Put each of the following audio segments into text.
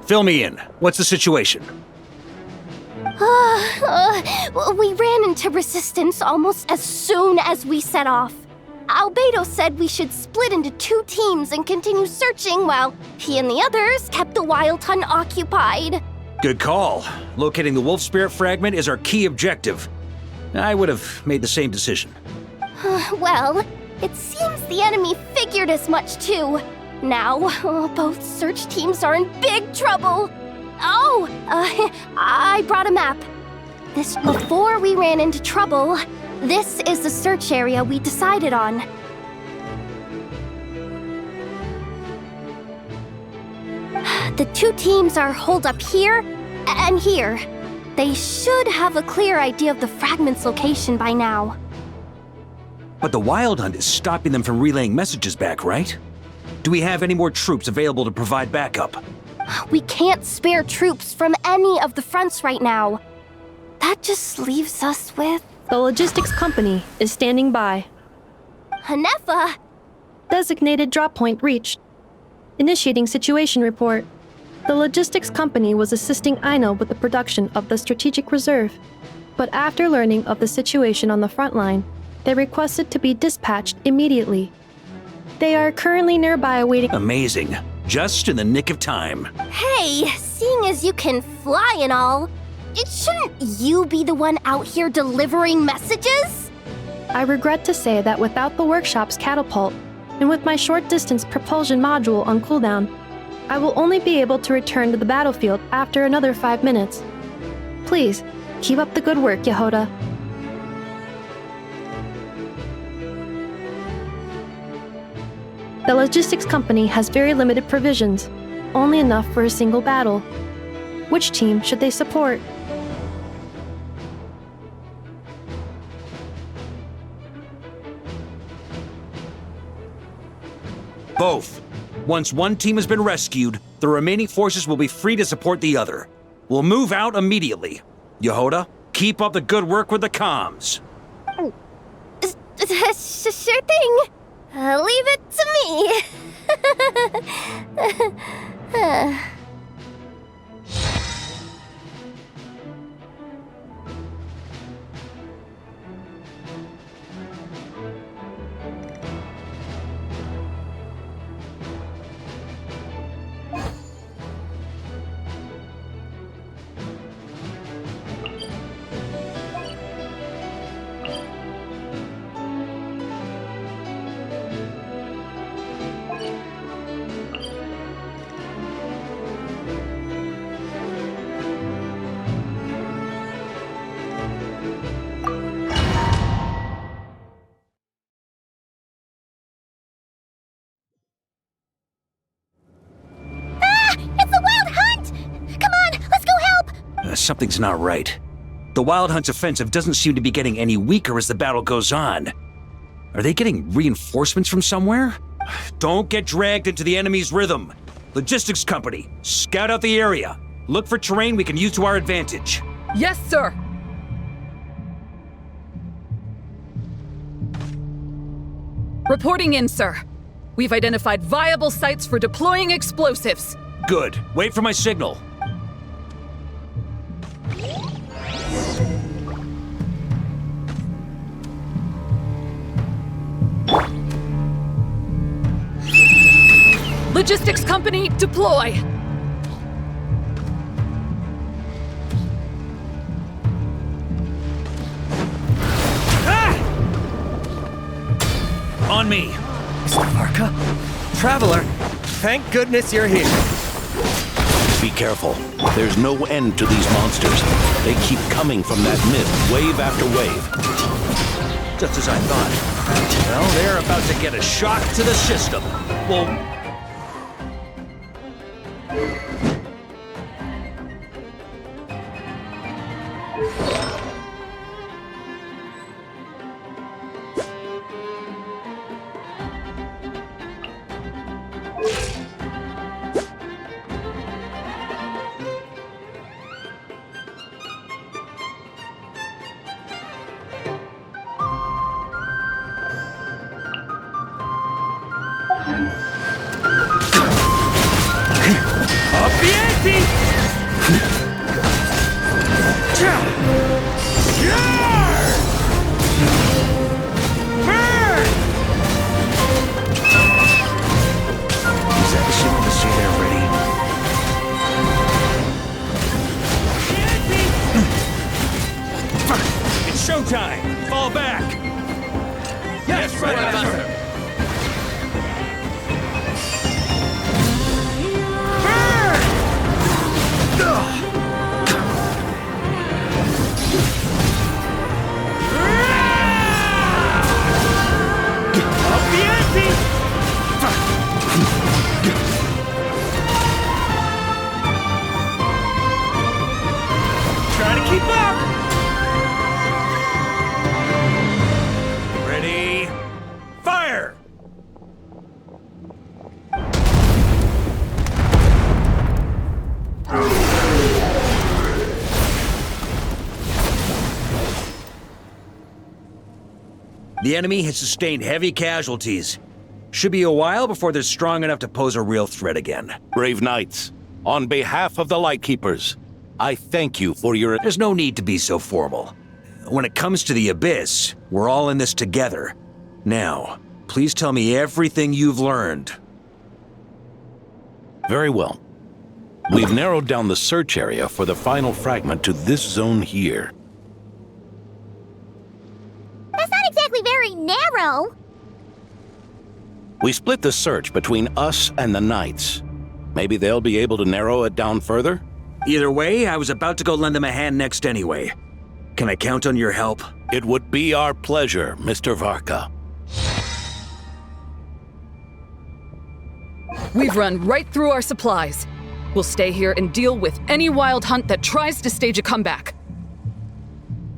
Fill me in. What's the situation? We ran into resistance almost as soon as we set off. Albedo said we should split into 2 teams and continue searching while he and the others kept the Wild Hunt occupied. Good call. Locating the Wolf Spirit fragment is our key objective. I would have made the same decision. Well, it seems the enemy figured as much too. Now, both search teams are in big trouble. Oh, I brought a map. Before we ran into trouble, this is the search area we decided on. The 2 teams are holed up here and here. They should have a clear idea of the fragment's location by now. But the Wild Hunt is stopping them from relaying messages back, right? Do we have any more troops available to provide backup? We can't spare troops from any of the fronts right now. That just leaves us with... The logistics company is standing by. Hanefa! Designated drop point reached. Initiating situation report. The logistics company was assisting Aino with the production of the strategic reserve. But after learning of the situation on the front line, they requested to be dispatched immediately. They are currently nearby awaiting... Amazing. Just in the nick of time. Hey, seeing as you can fly and all, shouldn't you be the one out here delivering messages? I regret to say that without the workshop's catapult, and with my short-distance propulsion module on cooldown, I will only be able to return to the battlefield after another 5 minutes. Please, keep up the good work, Yehoda. The logistics company has very limited provisions, only enough for a single battle. Which team should they support? Both. Once one team has been rescued, the remaining forces will be free to support the other. We'll move out immediately. Yehoda, keep up the good work with the comms. Sure thing. Leave it to me. Something's not right. The Wild Hunt's offensive doesn't seem to be getting any weaker as the battle goes on. Are they getting reinforcements from somewhere? Don't get dragged into the enemy's rhythm. Logistics company, scout out the area. Look for terrain we can use to our advantage. Yes, sir! Reporting in, sir. We've identified viable sites for deploying explosives. Good. Wait for my signal. Logistics company, deploy! Ah! On me. Mr. Varka? Traveler, thank goodness you're here. Be careful. There's no end to these monsters. They keep coming from that mist, wave after wave. Just as I thought. Well, they're about to get a shock to the system. Well... Showtime! Fall back! Yes, Grandmaster! Up the ante! Try to keep up! Ready? Fire! The enemy has sustained heavy casualties. Should be a while before they're strong enough to pose a real threat again. Brave knights, on behalf of the Lightkeepers, I thank you for your... There's no need to be so formal. When it comes to the Abyss, we're all in this together. Now, please tell me everything you've learned. Very well. We've narrowed down the search area for the final fragment to this zone here. That's not exactly very narrow. We split the search between us and the Knights. Maybe they'll be able to narrow it down further? Either way, I was about to go lend them a hand next anyway. Can I count on your help? It would be our pleasure, Mr. Varka. We've run right through our supplies. We'll stay here and deal with any wild hunt that tries to stage a comeback.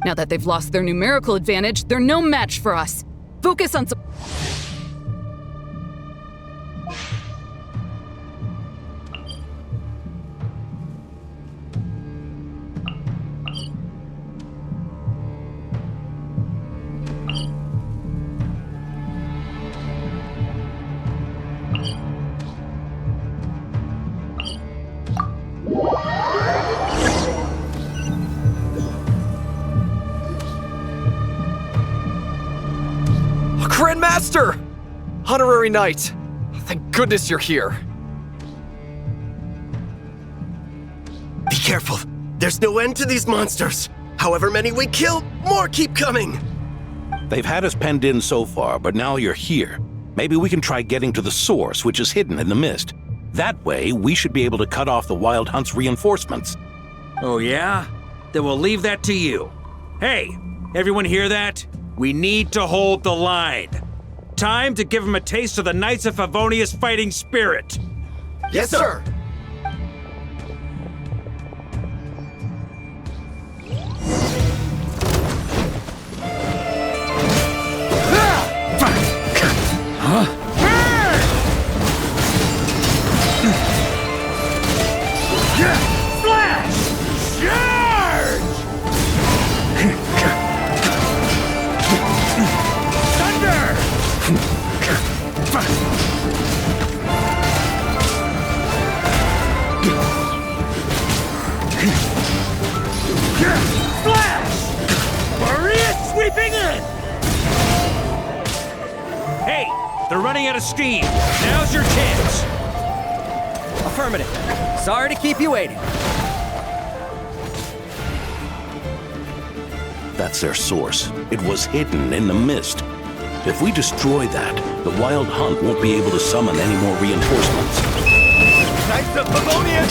Now that they've lost their numerical advantage, they're no match for us. Focus on... Grandmaster! Honorary Knight! Thank goodness you're here. Be careful. There's no end to these monsters. However many we kill, more keep coming. They've had us penned in so far, but now you're here. Maybe we can try getting to the source, which is hidden in the mist. That way, we should be able to cut off the Wild Hunt's reinforcements. Oh yeah? Then we'll leave that to you. Hey, everyone hear that? We need to hold the line. Time to give them a taste of the Knights of Favonia's fighting spirit. Yes, sir! Hey, they're running out of steam. Now's your chance. Affirmative. Sorry to keep you waiting. That's their source. It was hidden in the mist. If we destroy that, the Wild Hunt won't be able to summon any more reinforcements. Knights of Pavonia,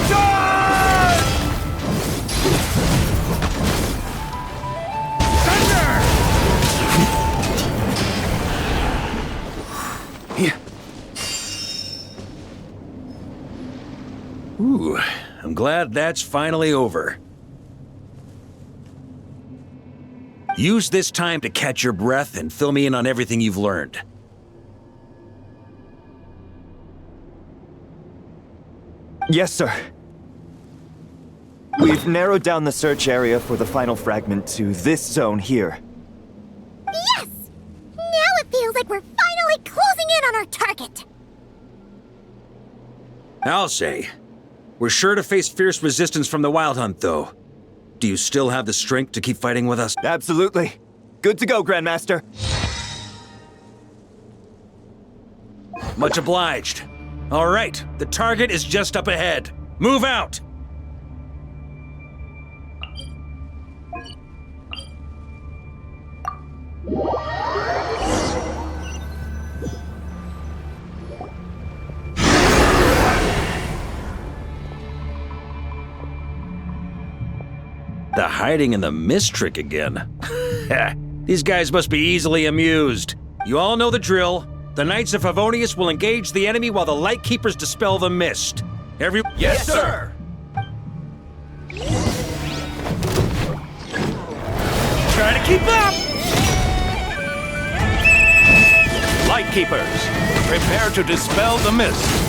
charge! Thunder! Ooh, I'm glad that's finally over. Use this time to catch your breath and fill me in on everything you've learned. Yes, sir. We've narrowed down the search area for the final fragment to this zone here. Yes! Now it feels like we're finally closing in on our target. I'll say. We're sure to face fierce resistance from the Wild Hunt, though. Do you still have the strength to keep fighting with us? Absolutely. Good to go, Grandmaster. Much obliged. All right, the target is just up ahead. Move out! hiding in the mist trick again. These guys must be easily amused. You all know the drill. The Knights of Favonius will engage the enemy while the Lightkeepers dispel the mist. Yes, sir! Try to keep up! Lightkeepers, prepare to dispel the mist.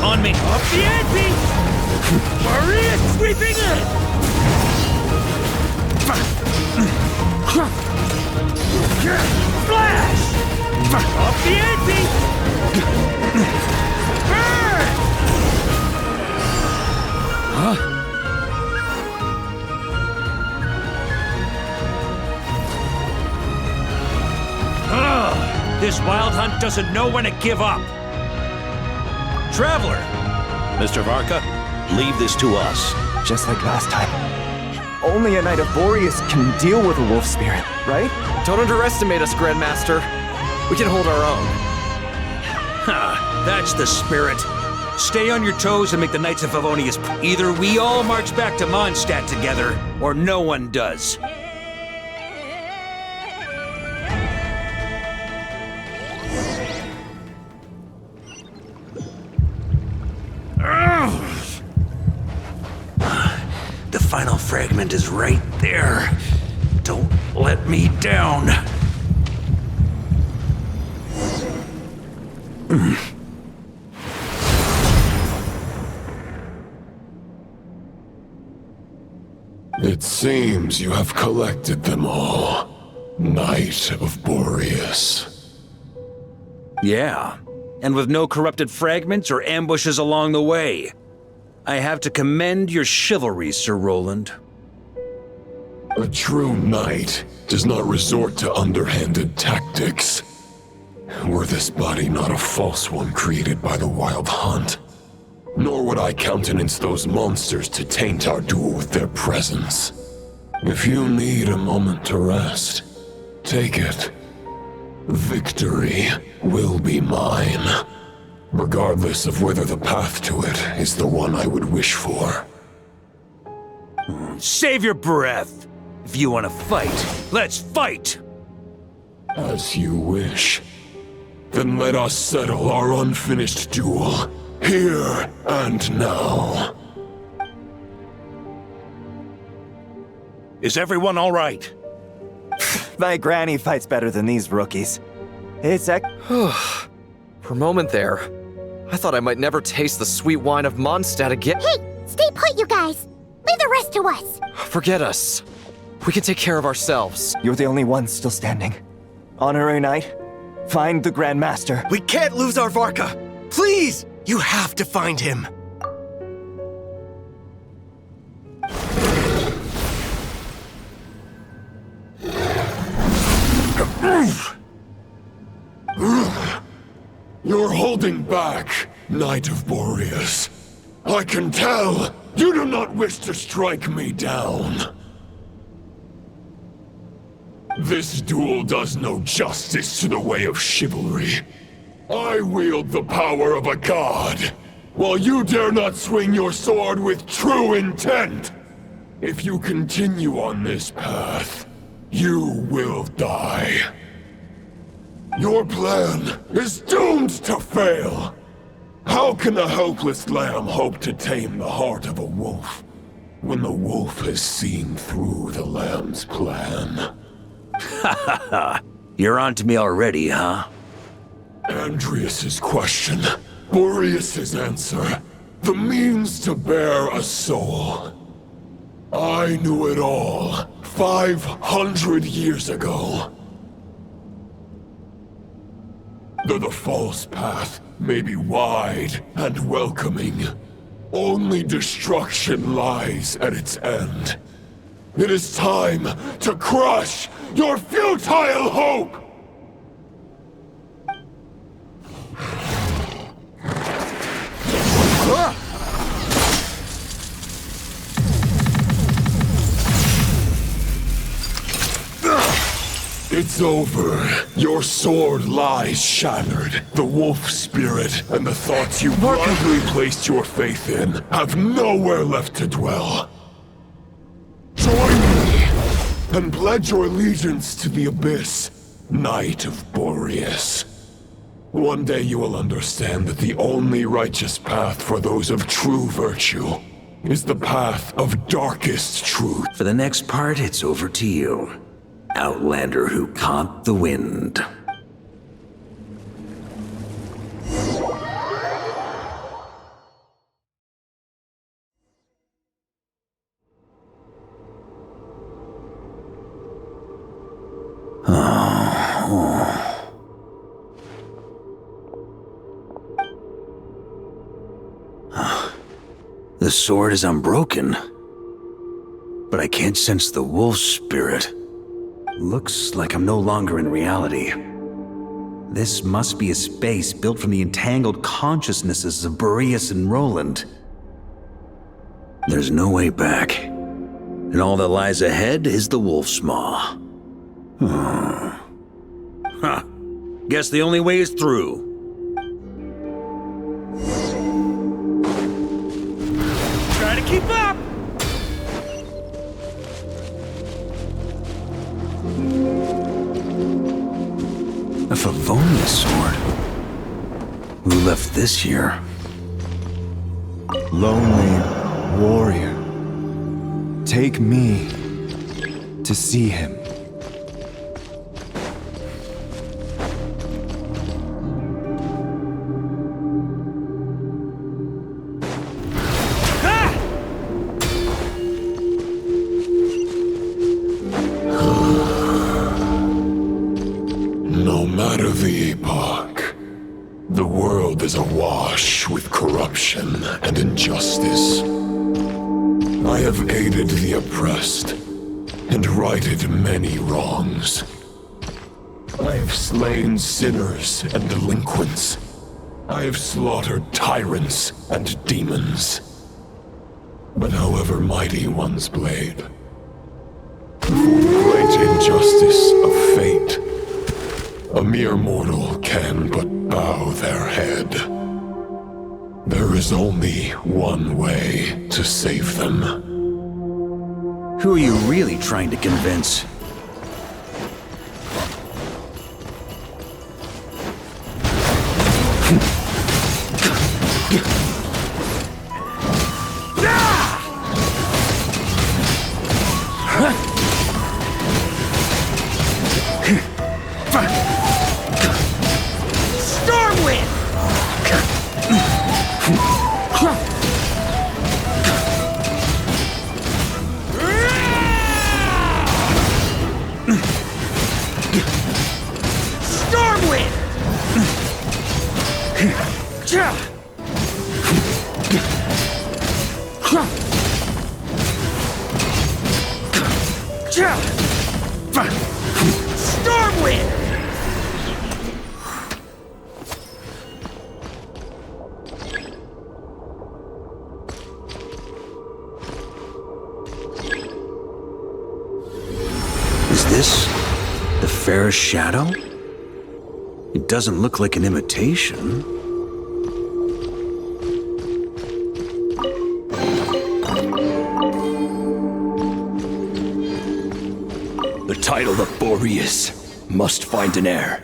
On me! Up the ante! Maria sweeping in! Flash! Up the ante! Burn! Huh? This wild hunt doesn't know when to give up. Traveler! Mr. Varka, leave this to us. Just like last time. Only a Knight of Boreas can deal with a wolf spirit, right? Don't underestimate us, Grandmaster. We can hold our own. Ha! That's the spirit. Stay on your toes and make the Knights of Favonius. Either we all march back to Mondstadt together, or no one does. The final fragment is right there. Don't let me down. It seems you have collected them all, Knight of Boreas. Yeah, and with no corrupted fragments or ambushes along the way. I have to commend your chivalry, Sir Roland. A true knight does not resort to underhanded tactics. Were this body not a false one created by the Wild Hunt, nor would I countenance those monsters to taint our duel with their presence. If you need a moment to rest, take it. Victory will be mine, regardless of whether the path to it is the one I would wish for. Save your breath. If you want to fight, let's fight! As you wish. Then let us settle our unfinished duel, here and now. Is everyone all right? My granny fights better than these rookies. It's For a moment there, I thought I might never taste the sweet wine of Mondstadt again. Hey, stay put, you guys. Leave the rest to us. Forget us. We can take care of ourselves. You're the only one still standing. Honorary Knight, find the Grand Master. We can't lose our Varka! Please! You have to find him! You're holding back, Knight of Boreas. I can tell you do not wish to strike me down. This duel does no justice to the way of chivalry. I wield the power of a god, while you dare not swing your sword with true intent. If you continue on this path, you will die. Your plan is doomed to fail. How can a helpless lamb hope to tame the heart of a wolf, when the wolf has seen through the lamb's plan? You're on to me already, huh? Andreas's question, Boreas's answer, the means to bear a soul. I knew it all 500 years ago. Though the false path may be wide and welcoming, only destruction lies at its end. It is time to crush your futile hope! It's over. Your sword lies shattered. The wolf spirit and the thoughts you blindly placed your faith in have nowhere left to dwell. Join me and pledge your allegiance to the abyss, Knight of Boreas. One day you will understand that the only righteous path for those of true virtue is the path of darkest truth. For the next part, it's over to you. Outlander who caught the wind. The sword is unbroken, but I can't sense the wolf spirit. Looks like I'm no longer in reality. This must be a space built from the entangled consciousnesses of Boreas and Roland. There's no way back, and all that lies ahead is the wolf's maw. Huh. Guess the only way is through. Try to keep up! A Favonius sword? Who left this here? Lonely warrior. Take me to see him. No matter the epoch, the world is awash with corruption and injustice. I have aided the oppressed and righted many wrongs. I have slain sinners and delinquents. I have slaughtered tyrants and demons. But however mighty one's blade, for the great injustice of fate, a mere mortal can but bow their head. There is only one way to save them. Who are you really trying to convince? this the fairest shadow? It doesn't look like an imitation. The title of Boreas must find an heir.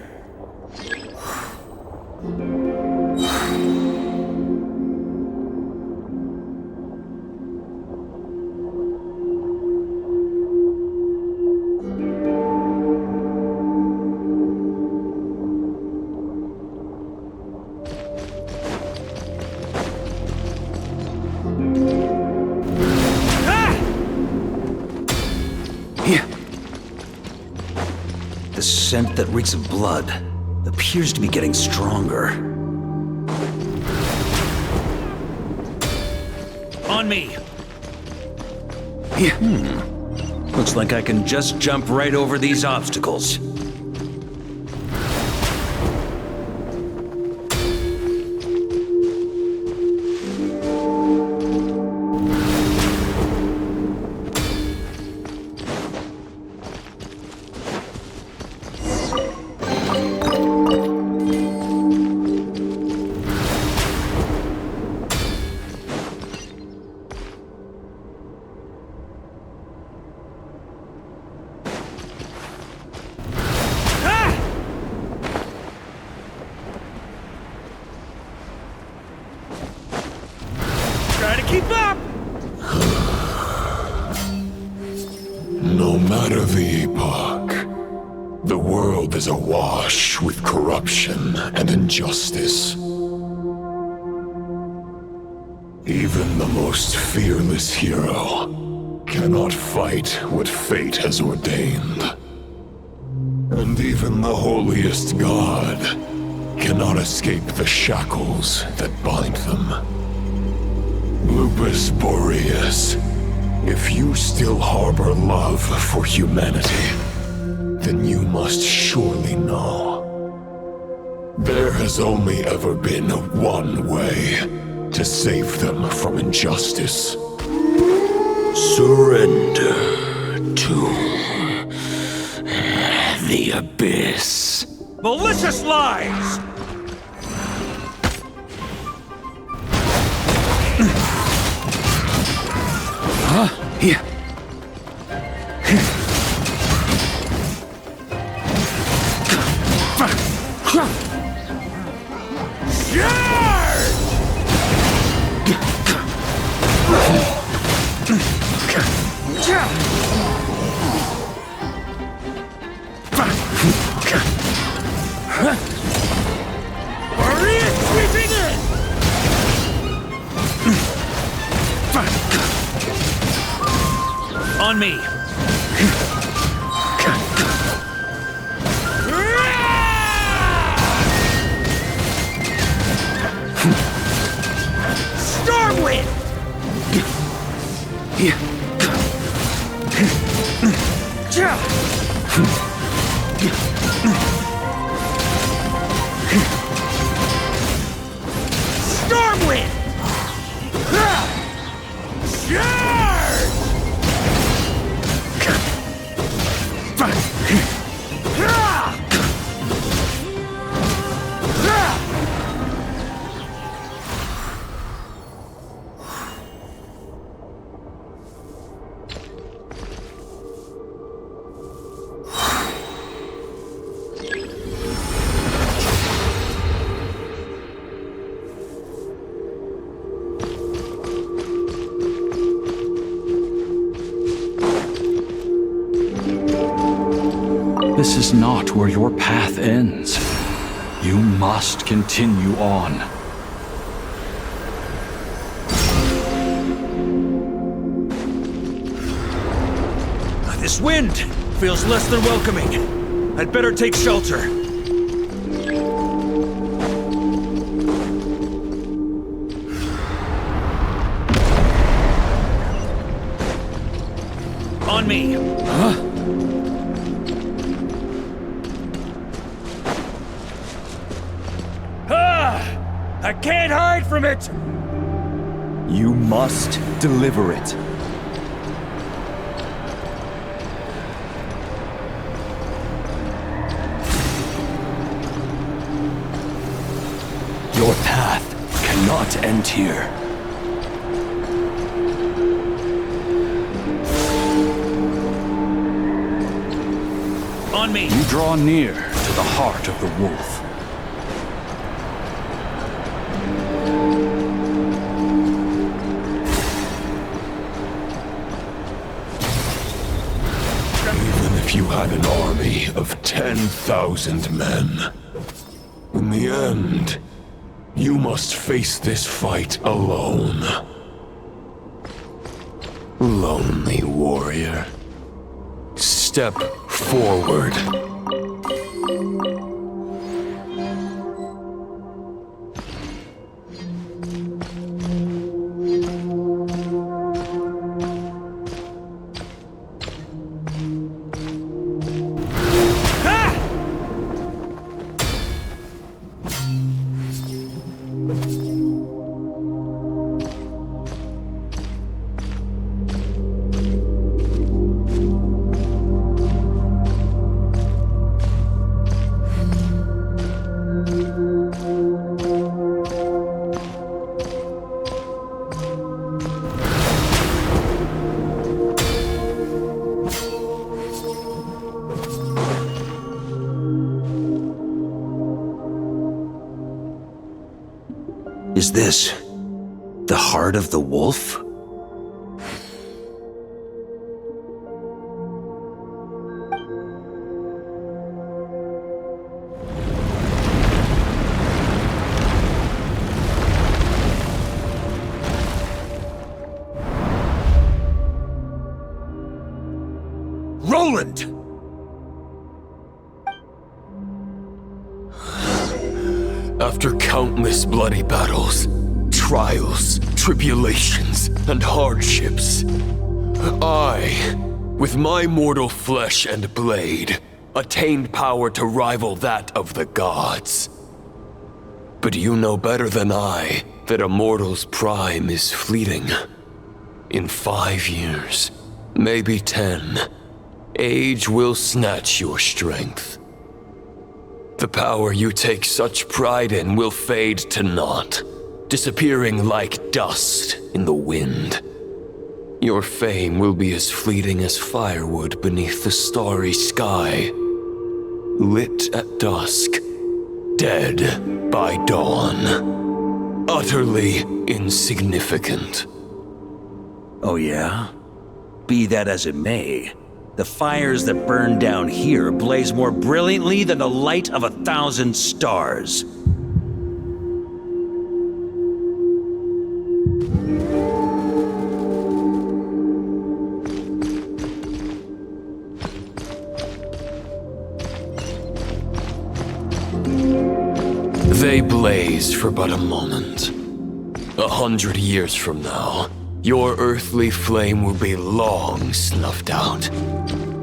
The scent that reeks of blood appears to be getting stronger. On me! Looks like I can just jump right over these obstacles. Keep up! No matter the epoch, the world is awash with corruption and injustice. Even the most fearless hero cannot fight what fate has ordained. And even the holiest god cannot escape the shackles that bind them. Lupus Boreas, if you still harbor love for humanity, then you must surely know. There has only ever been one way to save them from injustice. Surrender to the abyss. Malicious lies! Here. On me! Stormwind! Stormwind! This is not where your path ends. You must continue on. This wind feels less than welcoming. I'd better take shelter. On me. Huh? I can't hide from it! You must deliver it. Your path cannot end here. On me! You draw near to the heart of the wolf. Even if you had an army of 10,000 men, in the end, you must face this fight alone. Lonely warrior. Step forward. Is this the heart of the wolf? Roland! After countless bloody battles, trials, tribulations, and hardships, I, with my mortal flesh and blade, attained power to rival that of the gods. But you know better than I that a mortal's prime is fleeting. In 5 years, maybe 10, age will snatch your strength. The power you take such pride in will fade to naught, disappearing like dust in the wind. Your fame will be as fleeting as firewood beneath the starry sky, lit at dusk, dead by dawn, utterly insignificant. Oh yeah? Be that as it may, the fires that burn down here blaze more brilliantly than the light of 1,000 stars. They blaze for but a moment. 100 years from now, your earthly flame will be long snuffed out,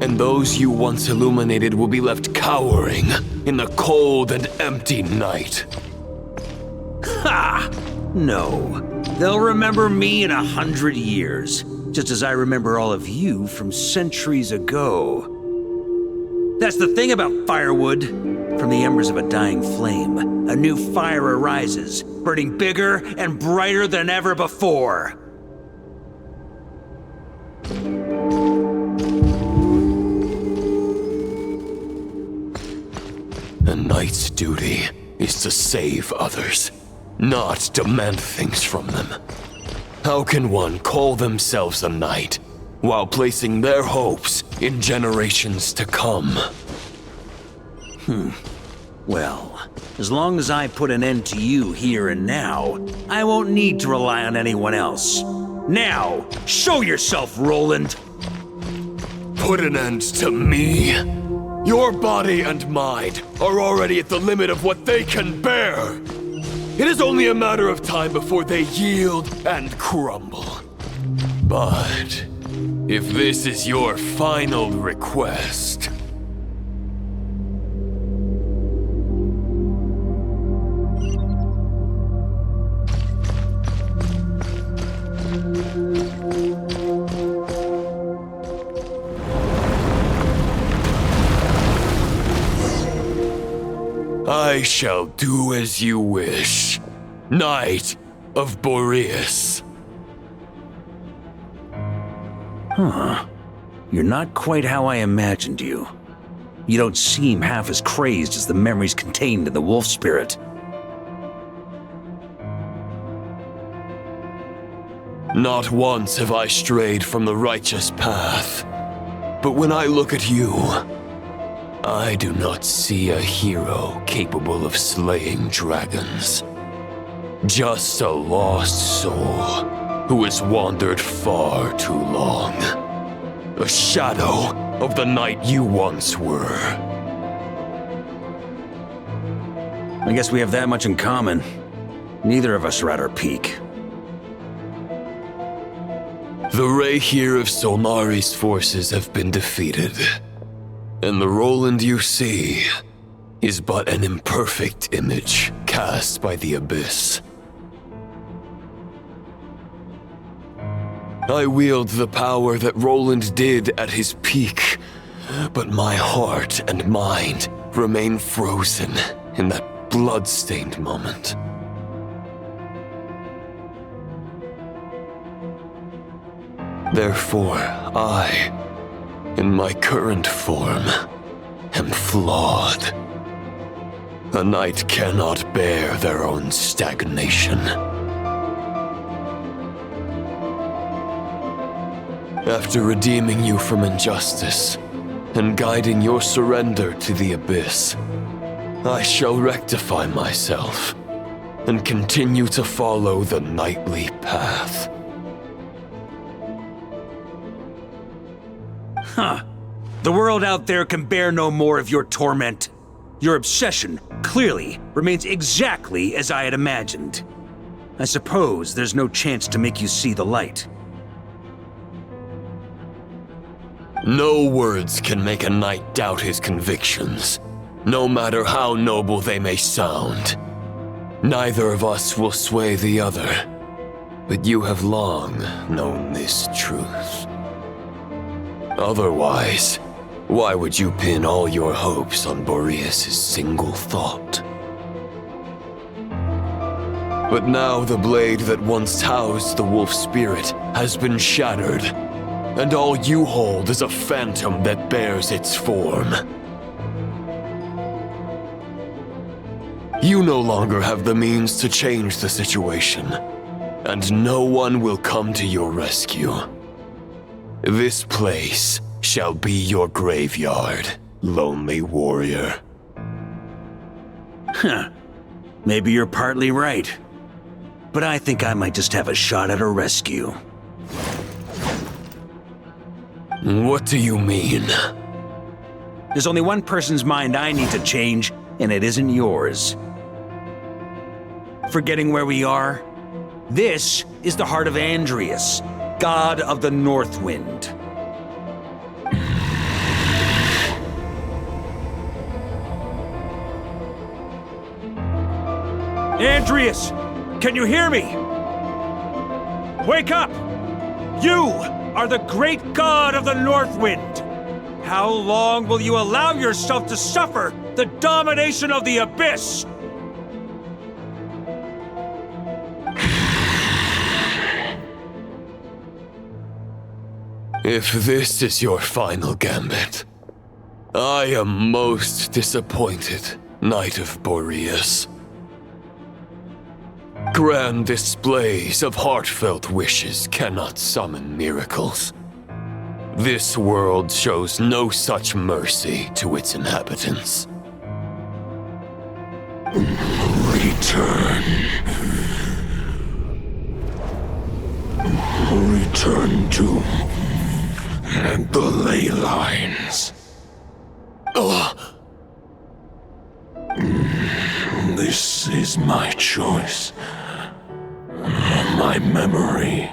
and those you once illuminated will be left cowering in the cold and empty night. Ha! No. They'll remember me in 100 years, just as I remember all of you from centuries ago. That's the thing about firewood. From the embers of a dying flame, a new fire arises, burning bigger and brighter than ever before. A knight's duty is to save others, not demand things from them. How can one call themselves a knight while placing their hopes in generations to come? Well, as long as I put an end to you here and now, I won't need to rely on anyone else. Now, show yourself, Roland! Put an end to me? Your body and mind are already at the limit of what they can bear. It is only a matter of time before they yield and crumble. But if this is your final request... I I shall do as you wish, Knight of Boreas. Huh. You're not quite how I imagined you. You don't seem half as crazed as the memories contained in the wolf spirit. Not once have I strayed from the righteous path. But when I look at you, I do not see a hero capable of slaying dragons. Just a lost soul who has wandered far too long. A shadow of the knight you once were. I guess we have that much in common. Neither of us are at our peak. The Rayhir of Solnari's forces have been defeated, and the Roland you see is but an imperfect image cast by the Abyss. I wield the power that Roland did at his peak, but my heart and mind remain frozen in that blood-stained moment. Therefore, I, in my current form, am flawed. A knight cannot bear their own stagnation. After redeeming you from injustice and guiding your surrender to the Abyss, I shall rectify myself and continue to follow the knightly path. Huh. The world out there can bear no more of your torment. Your obsession, clearly, remains exactly as I had imagined. I suppose there's no chance to make you see the light. No words can make a knight doubt his convictions, no matter how noble they may sound. Neither of us will sway the other, but you have long known this truth. Otherwise, why would you pin all your hopes on Boreas' single thought? But now the blade that once housed the wolf spirit has been shattered, and all you hold is a phantom that bears its form. You no longer have the means to change the situation, and no one will come to your rescue. This place shall be your graveyard, lonely warrior. Huh. Maybe you're partly right. But I think I might just have a shot at a rescue. What do you mean? There's only one person's mind I need to change, and it isn't yours. Forgetting where we are? This is the heart of Andreas, god of the North Wind. Andreas, can you hear me? Wake up! You are the great god of the North Wind. How long will you allow yourself to suffer the domination of the Abyss? If this is your final gambit, I am most disappointed, Knight of Boreas. Grand displays of heartfelt wishes cannot summon miracles. This world shows no such mercy to its inhabitants. Return. Return to the ley lines. This is my choice. My memory.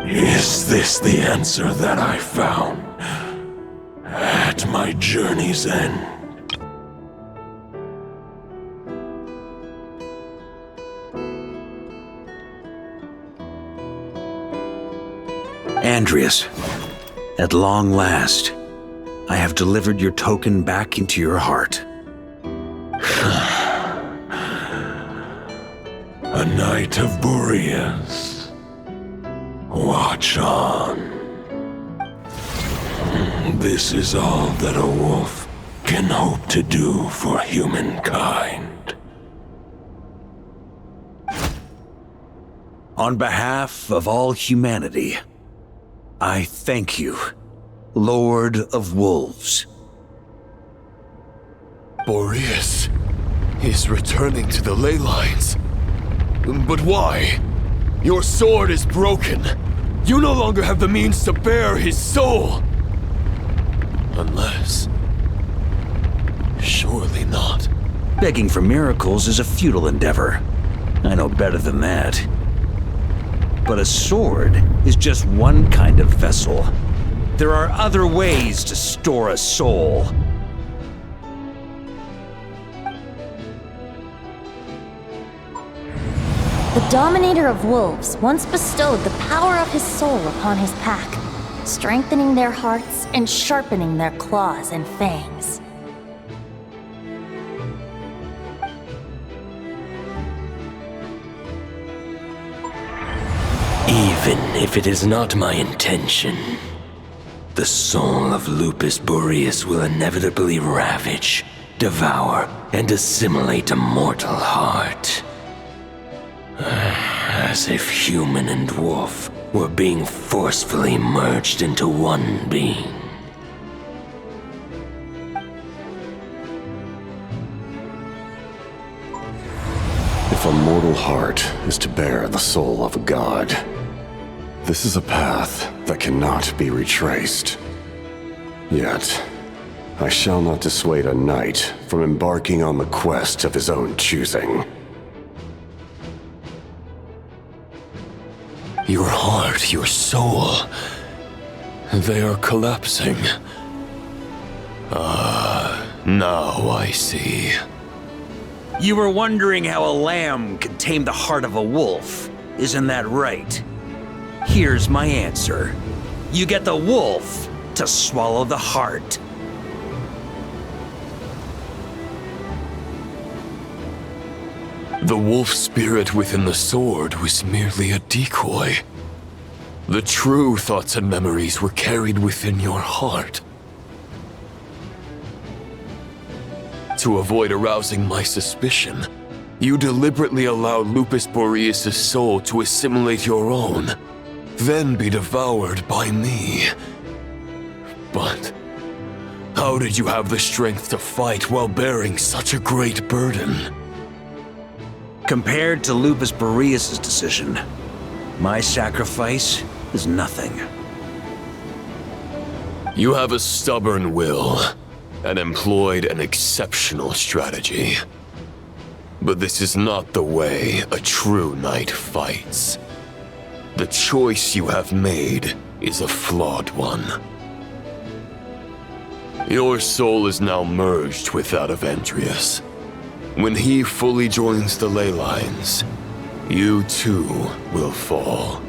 Is this the answer that I found at my journey's end? Andreas, At long last, I have delivered your token back into your heart. A knight of Boreas. Watch on. This is all that a wolf can hope to do for humankind. On behalf of all humanity, I thank you, Lord of Wolves. Boreas is returning to the ley lines. But why? Your sword is broken. You no longer have the means to bear his soul. Unless... surely not. Begging for miracles is a futile endeavor. I know better than that. But a sword is just one kind of vessel. There are other ways to store a soul. The Dominator of Wolves once bestowed the power of his soul upon his pack, strengthening their hearts and sharpening their claws and fangs. Even if it is not my intention, the soul of Lupus Boreas will inevitably ravage, devour, and assimilate a mortal heart. As if human and wolf were being forcefully merged into one being. If a mortal heart is to bear the soul of a god, this is a path that cannot be retraced. Yet, I shall not dissuade a knight from embarking on the quest of his own choosing. Your heart, your soul... they are collapsing. Now I see. You were wondering how a lamb could tame the heart of a wolf, isn't that right? Here's my answer. You get the wolf to swallow the heart. The wolf spirit within the sword was merely a decoy. The true thoughts and memories were carried within your heart. To avoid arousing my suspicion, you deliberately allowed Lupus Boreas' soul to assimilate your own, then be devoured by me. But how did you have the strength to fight while bearing such a great burden? Compared to Lupus Boreas' decision, my sacrifice is nothing. You have a stubborn will, and employed an exceptional strategy. But this is not the way a true knight fights. The choice you have made is a flawed one. Your soul is now merged with that of Andreas. When he fully joins the ley lines, you too will fall.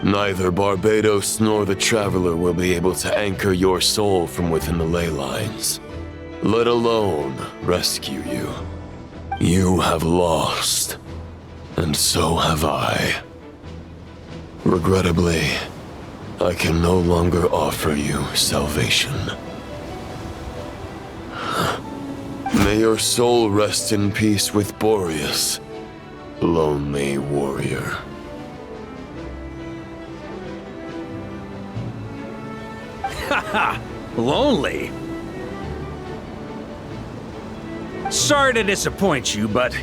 Neither Barbados nor the Traveler will be able to anchor your soul from within the ley lines, let alone rescue you. You have lost, and so have I. Regrettably, I can no longer offer you salvation. May your soul rest in peace with Boreas, lonely warrior. Haha, lonely? Sorry to disappoint you, but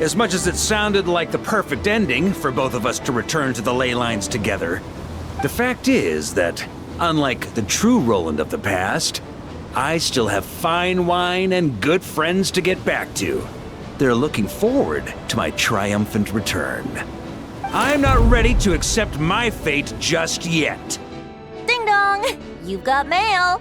as much as it sounded like the perfect ending for both of us to return to the ley lines together, the fact is that, unlike the true Roland of the past, I still have fine wine and good friends to get back to. They're looking forward to my triumphant return. I'm not ready to accept my fate just yet. Ding dong! You've got mail!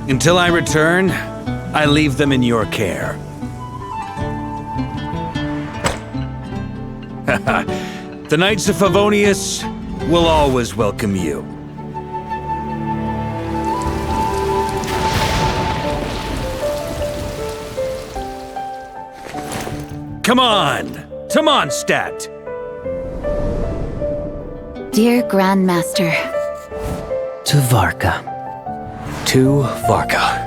Until I return, I leave them in your care. The Knights of Favonius will always welcome you. Come on! To Mondstadt! Dear Grandmaster, To Varka. To Varka.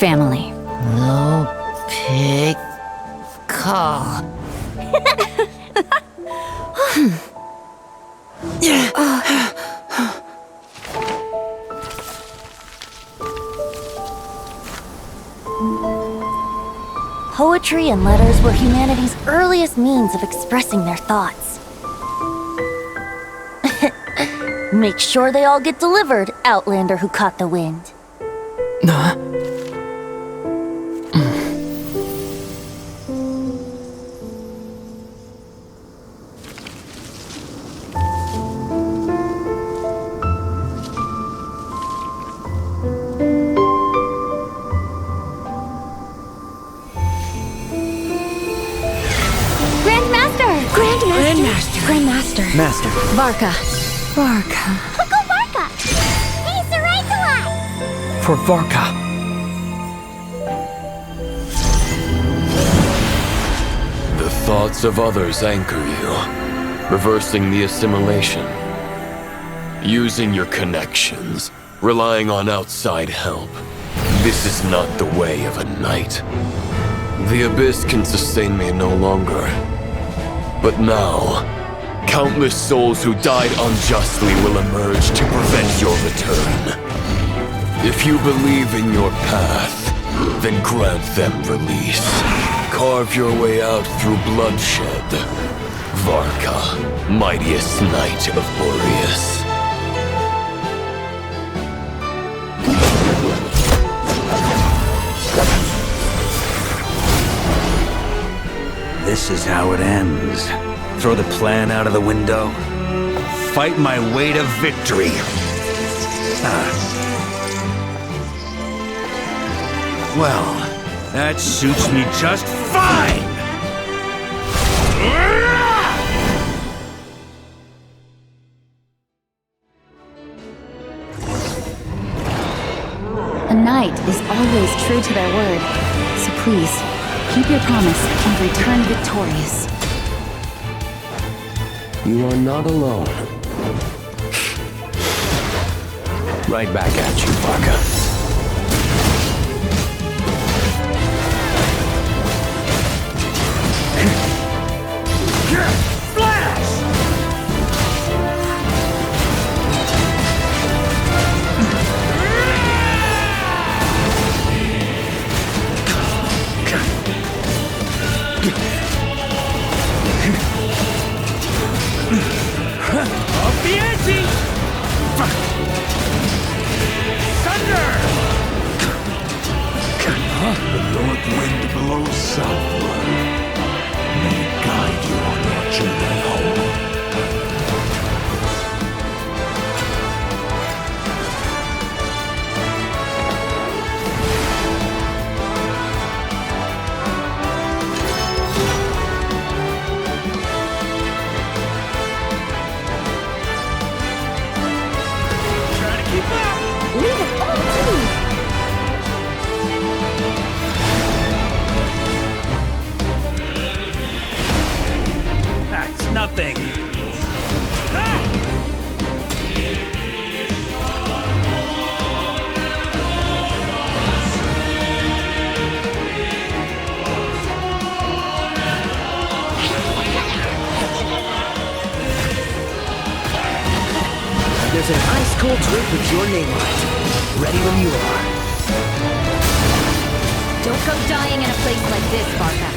family. No pig call. Poetry and letters were humanity's earliest means of expressing their thoughts. Make sure they all get delivered, Outlander who caught the wind. Grandmaster! Master. Varka. Uncle Varka! He's the right to us! For Varka. The thoughts of others anchor you, reversing the assimilation. Using your connections, relying on outside help. This is not the way of a knight. The Abyss can sustain me no longer. But now, countless souls who died unjustly will emerge to prevent your return. If you believe in your path, then grant them release. Carve your way out through bloodshed. Varka, mightiest knight of Boreas. This is how it ends. Throw the plan out of the window. Fight my way to victory. Well, that suits me just fine! A knight is always true to their word. So please, keep your promise and return victorious. You are not alone. Right back at you, Varka. Up the ante! Thunder! The north wind blows southward. May it guide you on your journey home. Leave it all to me! That's nothing. There's an ice-cold drink with your name on it. Ready when you are. Don't go dying in a place like this, Varka.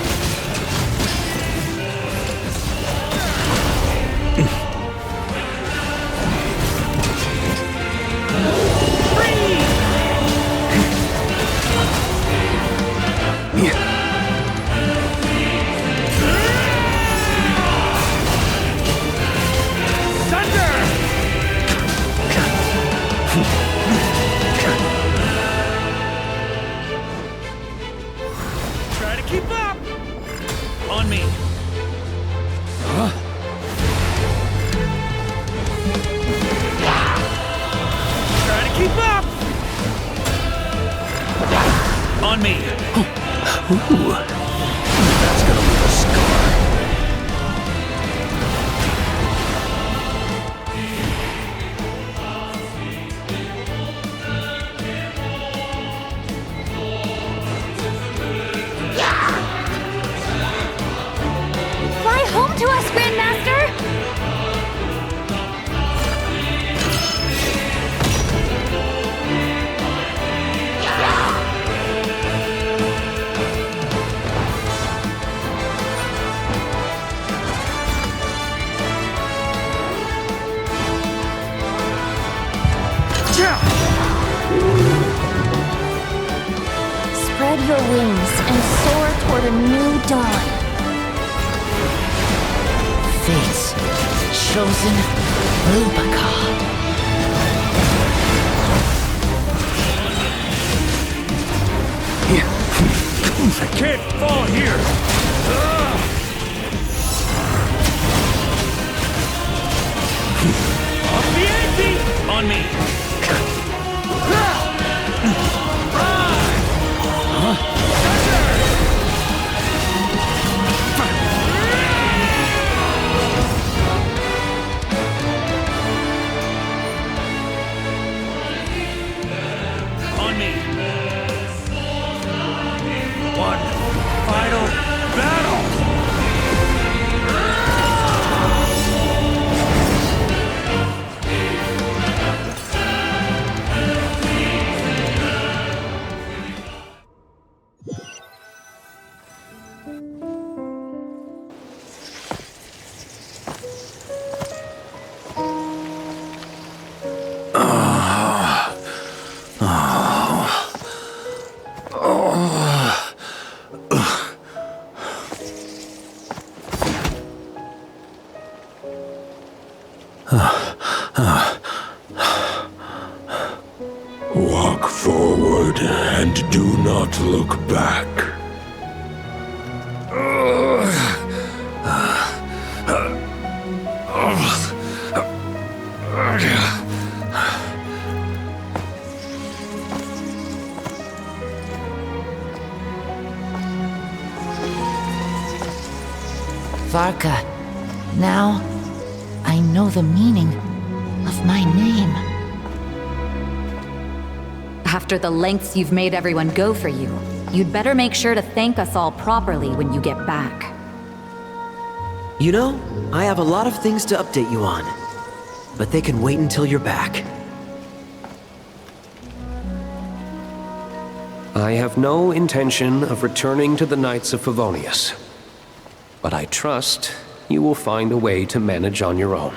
On me! Ooh. That's gonna leave a scar. Fly home to us, Grandmaster! Spread your wings and soar toward a new dawn. Fate's chosen Rubicon. I can't fall here! Off the ante! On me! On me! One final battle! Walk forward and do not look back. Varka, now I know the meaning of my name. After the lengths you've made everyone go for you, you'd better make sure to thank us all properly when you get back. You know, I have a lot of things to update you on, but they can wait until you're back. I have no intention of returning to the Knights of Favonius, but I trust you will find a way to manage on your own.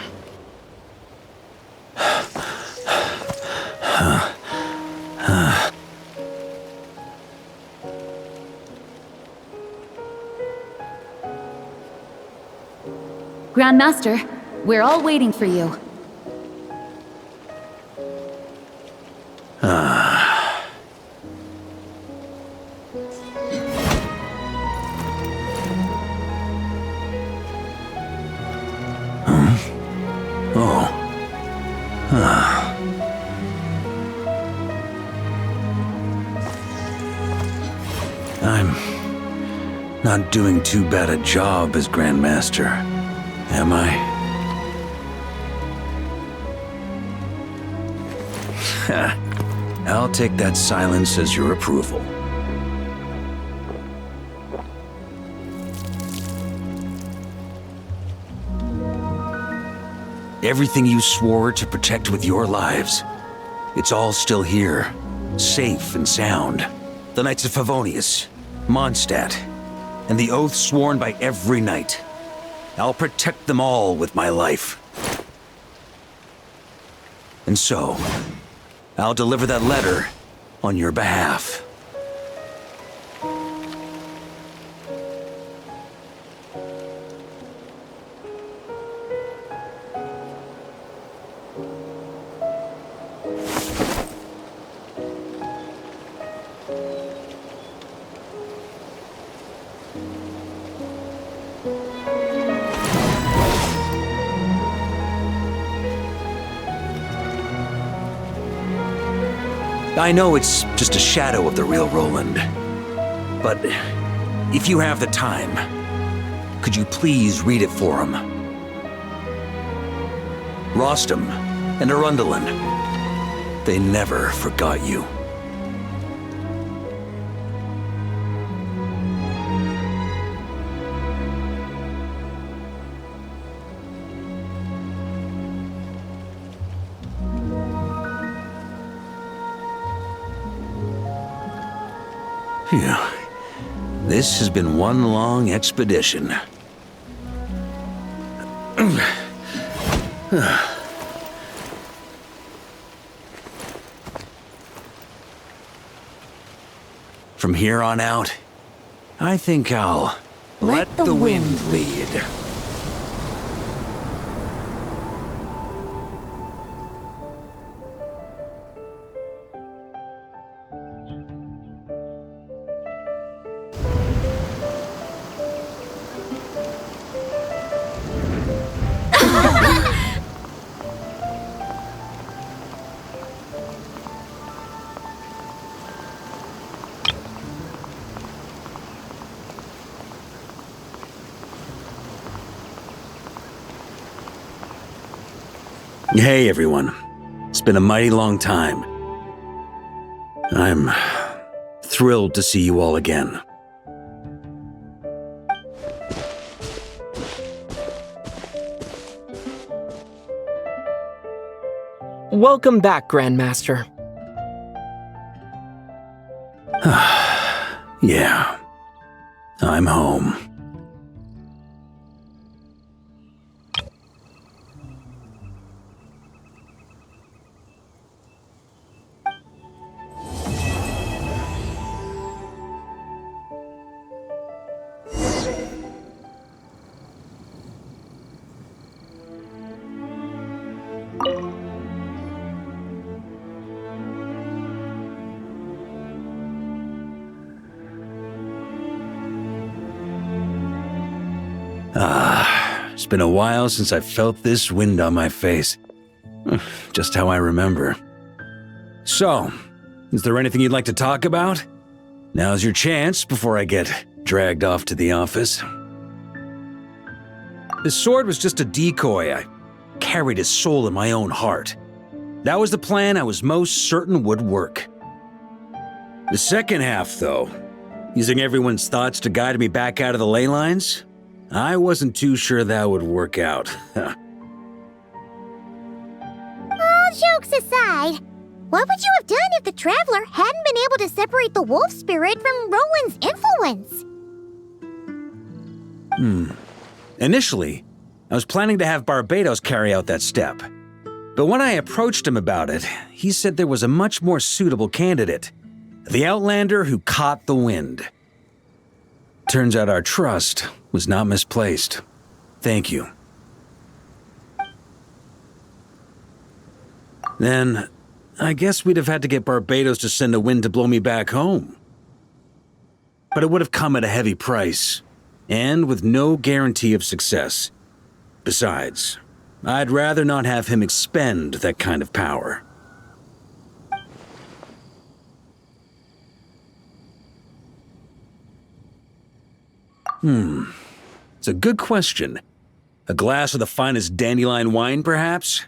Grandmaster, we're all waiting for you. I'm not doing too bad a job as Grandmaster, am I? I'll take that silence as your approval. Everything you swore to protect with your lives, it's all still here, safe and sound. The Knights of Favonius, Mondstadt, and the oath sworn by every knight. I'll protect them all with my life. And so, I'll deliver that letter on your behalf. I know it's just a shadow of the real Roland, But if you have the time, could you please read it for him? Rostam and Arundelen, they never forgot you. Phew. This has been one long expedition. From here on out, I think I'll let the wind lead. Hey everyone, it's been a mighty long time. I'm thrilled to see you all again. Welcome back, Grandmaster. Yeah, I'm home. It's been a while since I felt this wind on my face. Just how I remember. So, is there anything you'd like to talk about? Now's your chance before I get dragged off to the office. The sword was just a decoy. I carried his soul in my own heart. That was the plan I was most certain would work. The second half, though, using everyone's thoughts to guide me back out of the ley lines, I wasn't too sure that would work out. All jokes aside, what would you have done if the Traveler hadn't been able to separate the wolf spirit from Roland's influence? Initially, I was planning to have Barbados carry out that step. But when I approached him about it, he said there was a much more suitable candidate. The Outlander who caught the wind. Turns out our trust was not misplaced. Thank you. Then, I guess we'd have had to get Barbados to send a wind to blow me back home. But it would have come at a heavy price, and with no guarantee of success. Besides, I'd rather not have him expend that kind of power. It's a good question. A glass of the finest dandelion wine, perhaps?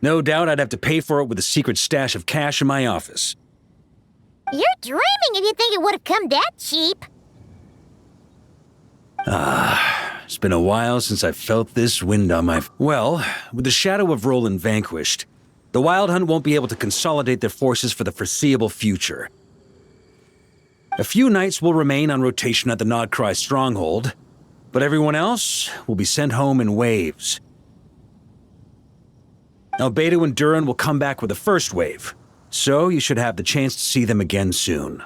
No doubt I'd have to pay for it with a secret stash of cash in my office. You're dreaming if you think it would have come that cheap. It's been a while since I felt this wind on my... Well, with the shadow of Roland vanquished, the Wild Hunt won't be able to consolidate their forces for the foreseeable future. A few knights will remain on rotation at the Nodcry stronghold, but everyone else will be sent home in waves. Albedo and Duran will come back with the first wave, so you should have the chance to see them again soon.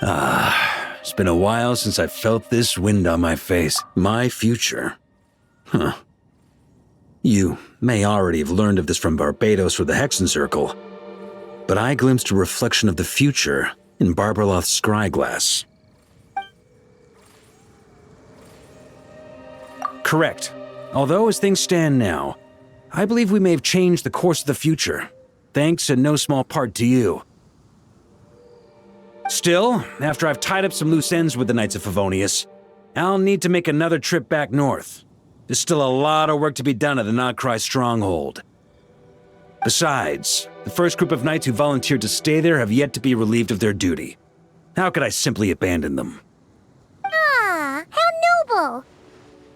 It's been a while since I felt this wind on my face. My future. You may already have learned of this from Barbados or the Hexen Circle, but I glimpsed a reflection of the future in Barbarloth's scryglass. Correct. Although as things stand now, I believe we may have changed the course of the future, thanks in no small part to you. Still, after I've tied up some loose ends with the Knights of Favonius, I'll need to make another trip back north. There's still a lot of work to be done at the Nagcry stronghold. Besides, the first group of knights who volunteered to stay there have yet to be relieved of their duty. How could I simply abandon them? Ah, how noble.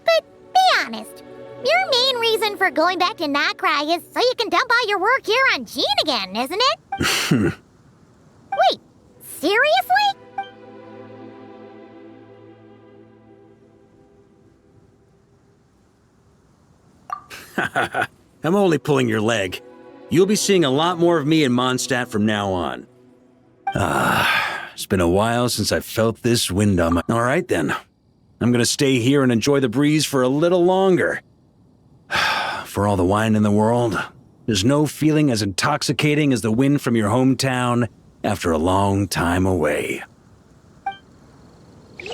But be honest, your main reason for going back to Nagcry is so you can dump all your work here on Jean again, isn't it? Wait, seriously? I'm only pulling your leg. You'll be seeing a lot more of me in Mondstadt from now on. It's been a while since I felt this wind on my... All right then. I'm gonna stay here and enjoy the breeze for a little longer. For all the wine in the world, there's no feeling as intoxicating as the wind from your hometown after a long time away.